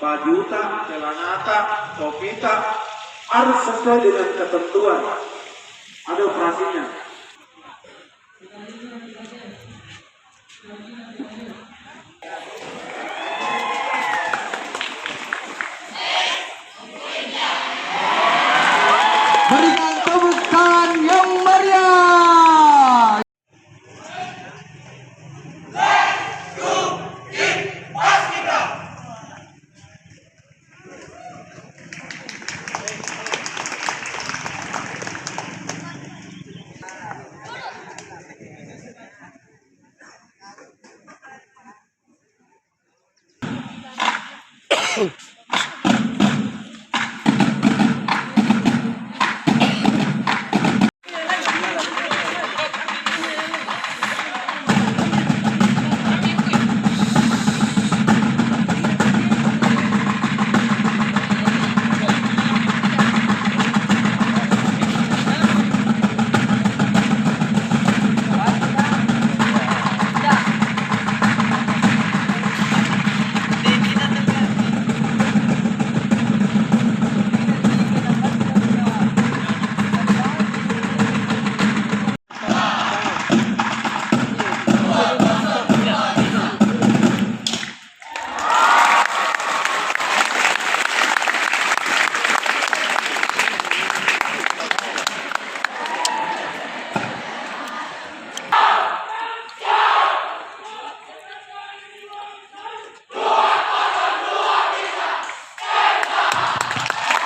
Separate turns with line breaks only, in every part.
baju tak, celana tak, topi tak, harus sesuai dengan ketentuan. Ada operasinya.
Berikan tepuk tangan yang meriah.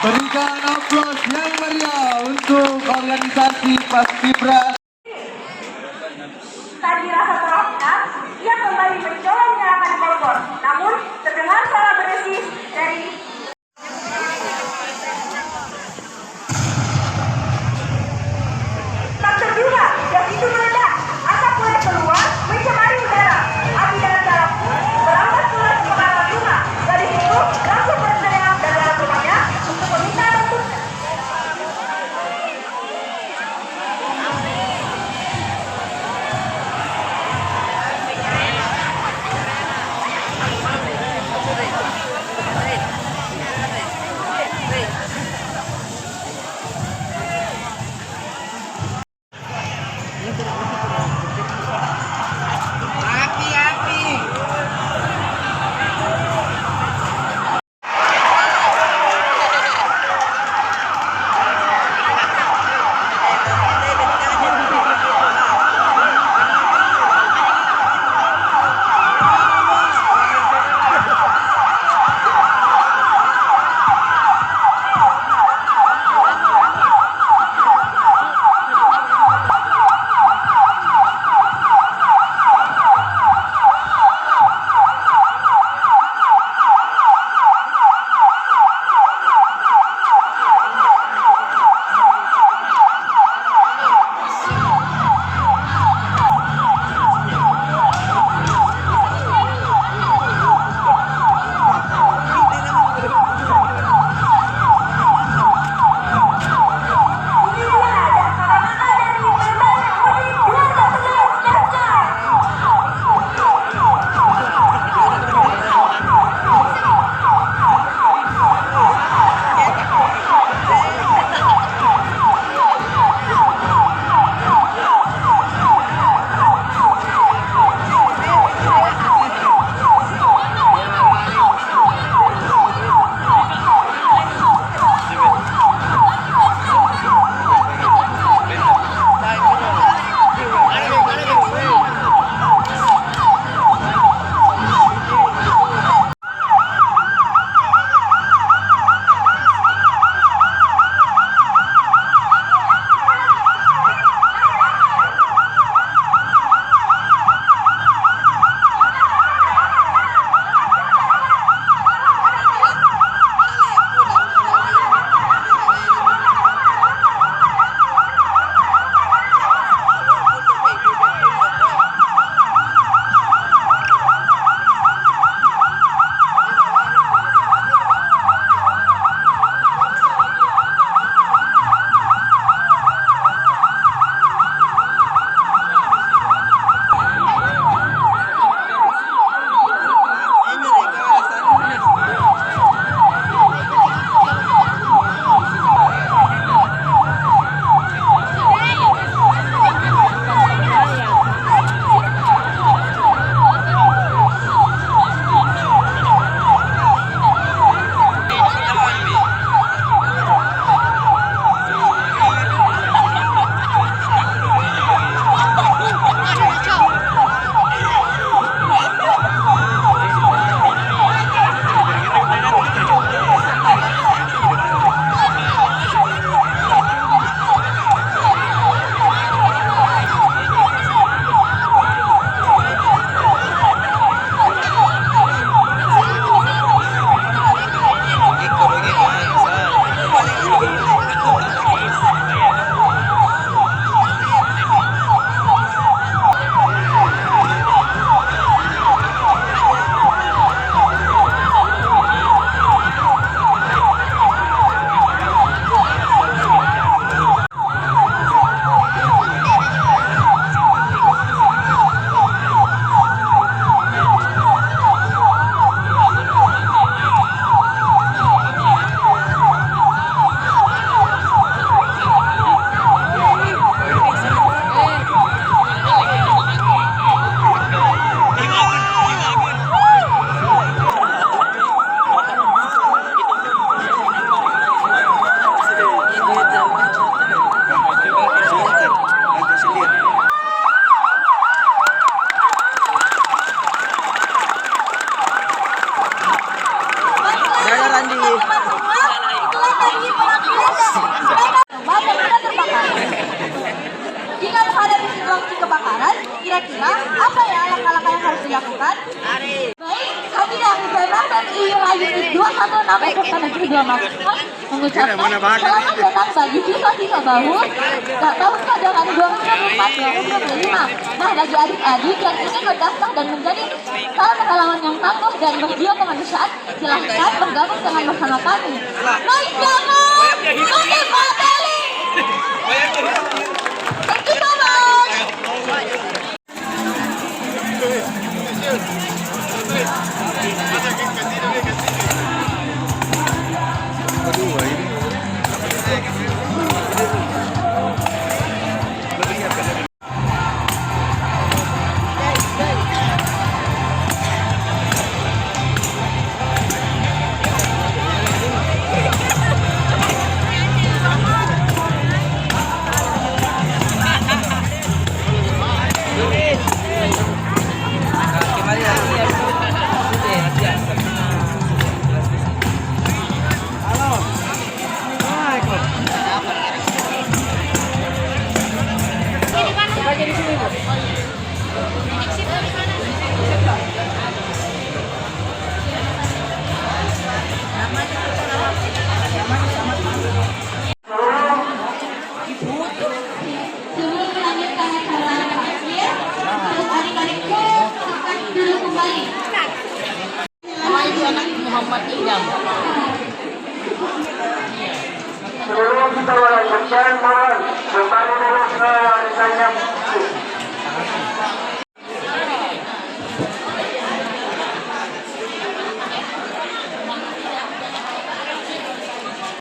Berikan aplaus yang meriah untuk organisasi Paskibra.
Tak dirasa terhapus, ia kembali mencoba menyalakan kompor. Namun, terdengar suara berisik dari tak terduga, gas itu meledak. Asap mulai keluar, mencemari udara. Api dan jalan pun merambat keluar ke arah rumah. Dari situ, langsung berteriak dari dalam rumahnya untuk meminta bantuan. kebakaran, kira-kira apa ya langkah-langkah yang harus dilakukan? Baik, kami dari Bebas RI Rayu 216 Peserta Negeri 2 Makassar mengucapkan selamat datang bagi siswa-siswa baru tahun pelajaran 2024-2025. Nah, bagi adik-adik yang ingin berdaftar dan menjadi calon relawan yang tangguh dan berjiwa kemanusiaan, silahkan bergabung dengan bersama kami. Baik, jangan lupa materi. Thank you so much. Sebelum melanjutkan acara yang terakhir, untuk adik-adikku akan duduk kembali.
Nama itu anak Muhammad Idam.
Sebelum kita melanjutkan,